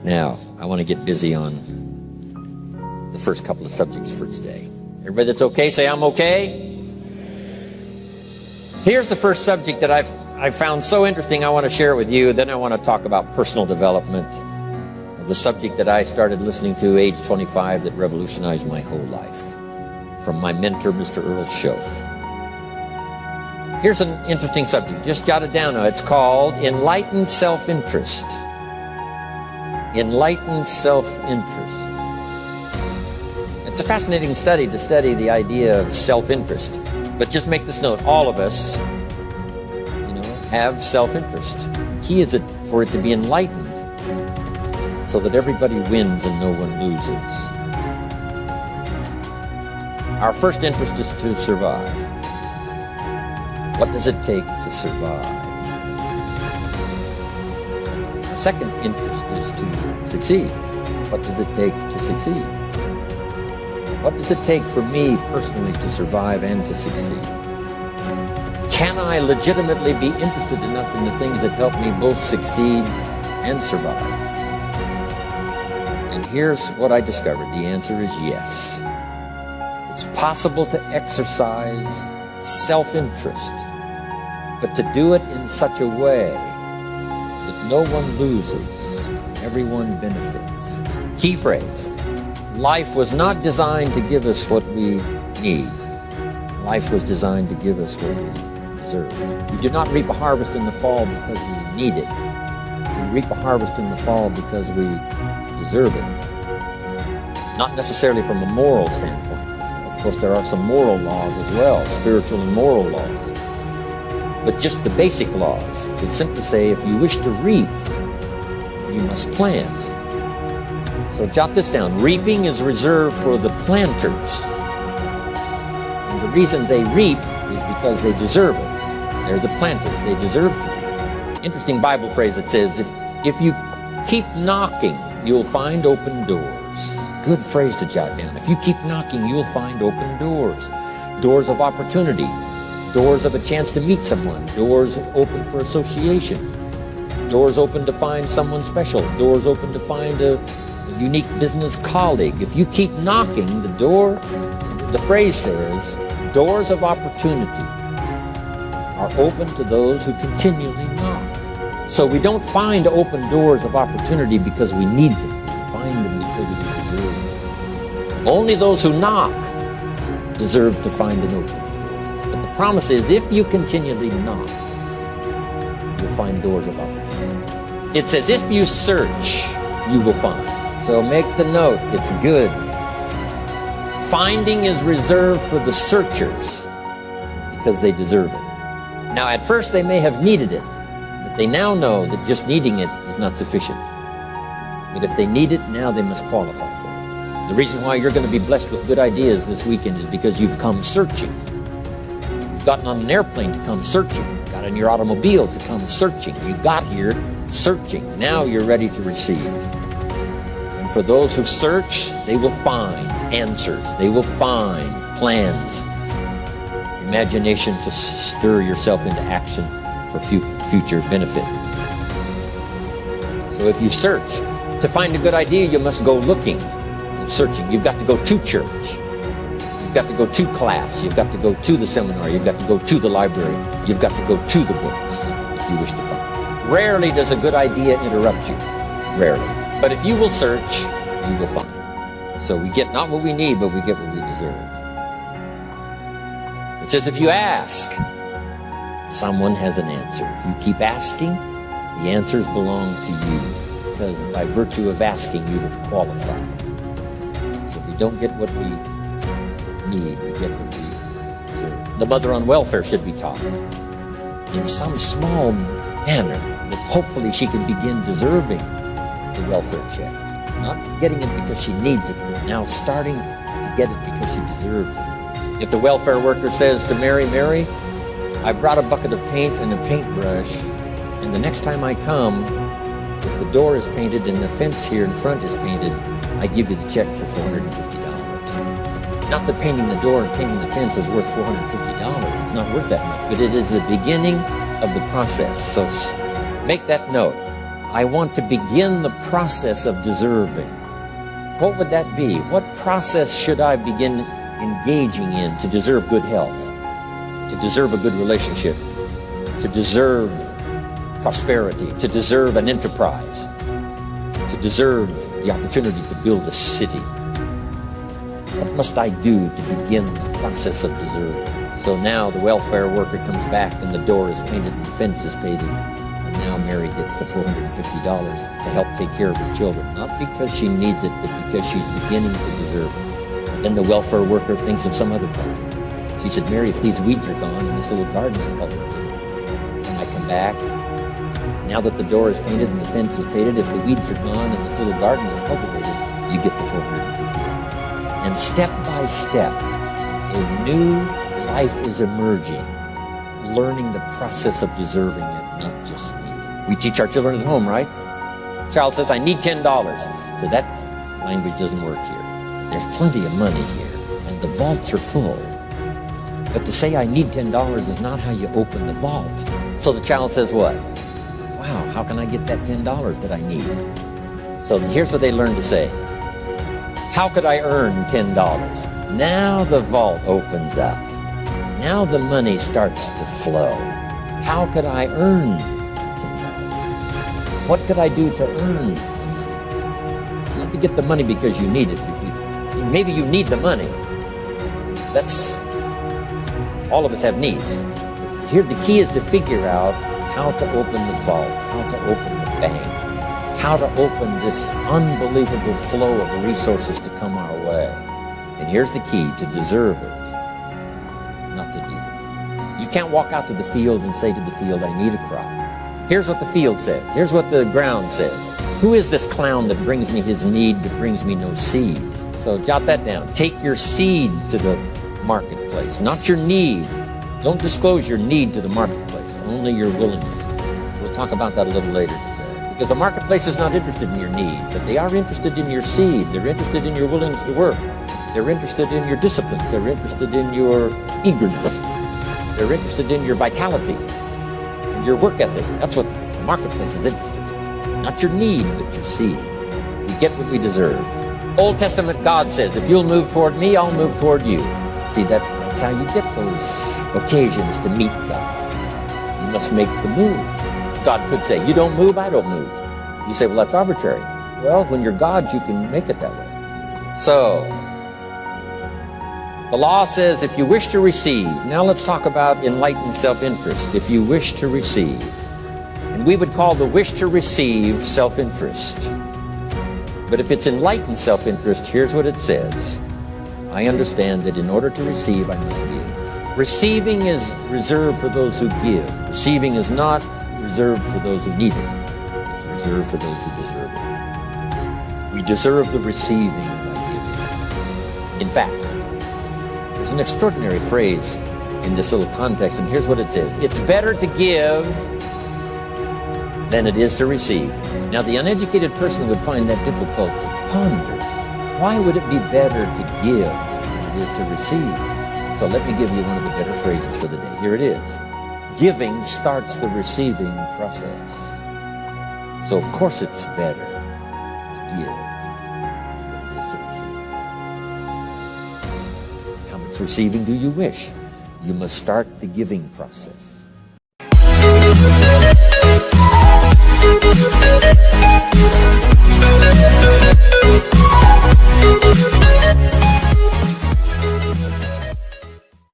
Now, I want to get busy on the first couple of subjects for today. Everybody that's okay, say I'm okay. Here's the first subject that I've found so interesting I want to share with you. Then I want to talk about personal development, the subject that I started listening to age 25 that revolutionized my whole life, from my mentor, Mr. Earl Schoaf. Here's an interesting subject. Just jot it down now. It's called Enlightened Self-Interest. Enlightened self-interest. It's a fascinating study to study the idea of self-interest. But just make this note, all of us, have self-interest. The key is for it to be enlightened so that everybody wins and no one loses. Our first interest is to survive. What does it take to survive? Our second interest is to succeed. What does it take to succeed? What does it take for me personally to survive and to succeed? Can I legitimately be interested enough in the things that help me both succeed and survive? And here's what I discovered. The answer is yes. It's possible to exercise self-interest, but to do it in such a way that no one loses, everyone benefits. Key phrase. Life was not designed to give us what we need. Life was designed to give us what we deserve. We do not reap a harvest in the fall because we need it. We reap a harvest in the fall because we deserve it. Not necessarily from a moral standpoint. Of course, there are some moral laws as well, spiritual and moral laws. But just the basic laws that simply say if you wish to reap, you must plant. So jot this down. Reaping is reserved for the planters. And the reason they reap is because they deserve it. They're the planters. They deserve to reap. Interesting Bible phrase that says, if you keep knocking, you'll find open doors. Good phrase to jot down. If you keep knocking, you'll find open doors. Doors of opportunity. Doors of a chance to meet someone. Doors open for association. Doors open to find someone special. Doors open to find a unique business colleague. If you keep knocking, the phrase says, doors of opportunity are open to those who continually knock. So we don't find open doors of opportunity because we need them. We find them because we deserve them. Only those who knock deserve to find an open door. But the promise is, if you continually knock, you'll find doors of opportunity. It says, if you search, you will find. So make the note, it's good. Finding is reserved for the searchers because they deserve it. Now, at first they may have needed it, but they now know that just needing it is not sufficient. But if they need it, now they must qualify for it. The reason why you're going to be blessed with good ideas this weekend is because you've come searching. You've gotten on an airplane to come searching. You got in your automobile to come searching. You got here searching. Now you're ready to receive. For those who search, they will find answers. They will find plans, imagination to stir yourself into action for future benefit. So if you search to find a good idea, you must go looking and searching. You've got to go to church. You've got to go to class. You've got to go to the seminar. You've got to go to the library. You've got to go to the books if you wish to find. Rarely does a good idea interrupt you. Rarely. But if you will search, you will find. So we get not what we need, but we get what we deserve. It says if you ask, someone has an answer. If you keep asking, the answers belong to you. Because by virtue of asking, you have qualified. So we don't get what we need, we get what we deserve. The mother on welfare should be taught in some small manner that hopefully she can begin deserving the welfare check. Not getting it because she needs it, but now starting to get it because she deserves it. If the welfare worker says to Mary, Mary, I brought a bucket of paint and a paintbrush, and the next time I come, if the door is painted and the fence here in front is painted, I give you the check for $450. Not that painting the door and painting the fence is worth $450. It's not worth that much, but it is the beginning of the process. So make that note. I want to begin the process of deserving. What would that be? What process should I begin engaging in to deserve good health, to deserve a good relationship, to deserve prosperity, to deserve an enterprise, to deserve the opportunity to build a city? What must I do to begin the process of deserving? So now the welfare worker comes back and the door is painted and the fence is painted. And now Mary gets the $450 to help take care of her children. Not because she needs it, but because she's beginning to deserve it. Then the welfare worker thinks of some other problem. She said, Mary, if these weeds are gone and this little garden is cultivated, when I come back, now that the door is painted and the fence is painted, if the weeds are gone and this little garden is cultivated, you get the $450. And step by step, a new life is emerging, learning the process of deserving it, not just needing. We teach our children at home, right? Child says, I need $10. So that language doesn't work here. There's plenty of money here, and the vaults are full. But to say I need $10 is not how you open the vault. So the child says what? Wow, how can I get that $10 that I need? So here's what they learn to say. How could I earn $10? Now the vault opens up. Now the money starts to flow. How could I earn $10? What could I do to earn? Not to get the money because you need it. Maybe you need the money. That's, all of us have needs. Here the key is to figure out how to open the vault, how to open the bank, how to open this unbelievable flow of resources to come our way. And here's the key: to deserve it, not to need it. You can't walk out to the field and say to the field, I need a crop. Here's what the field says. Here's what the ground says. Who is this clown that brings me his need but brings me no seed? So jot that down. Take your seed to the marketplace, not your need. Don't disclose your need to the marketplace, only your willingness. We'll talk about that a little later today. Because the marketplace is not interested in your need, but they are interested in your seed. They're interested in your willingness to work. They're interested in your disciplines. They're interested in your eagerness. They're interested in your vitality and your work ethic. That's what the marketplace is interested in. Not your need, but your seed. We get what we deserve. Old Testament God says, if you'll move toward me, I'll move toward you. See, that's how you get those occasions to meet God. You must make the move. God could say, you don't move, I don't move. You say, well, that's arbitrary. Well, when you're God, you can make it that way. So, the law says, if you wish to receive. Now let's talk about enlightened self-interest. If you wish to receive. And we would call the wish to receive self-interest. But if it's enlightened self-interest, here's what it says. I understand that in order to receive, I must give. Receiving is reserved for those who give. Receiving is not reserved for those who need it. It's reserved for those who deserve it. We deserve the receiving by giving. In fact, there's an extraordinary phrase in this little context, and here's what it says. It's better to give than it is to receive. Now, the uneducated person would find that difficult to ponder. Why would it be better to give than it is to receive? So let me give you one of the better phrases for the day. Here it is. Giving starts the receiving process. So, of course, it's better to give than it is to receive. How much receiving do you wish? You must start the giving process.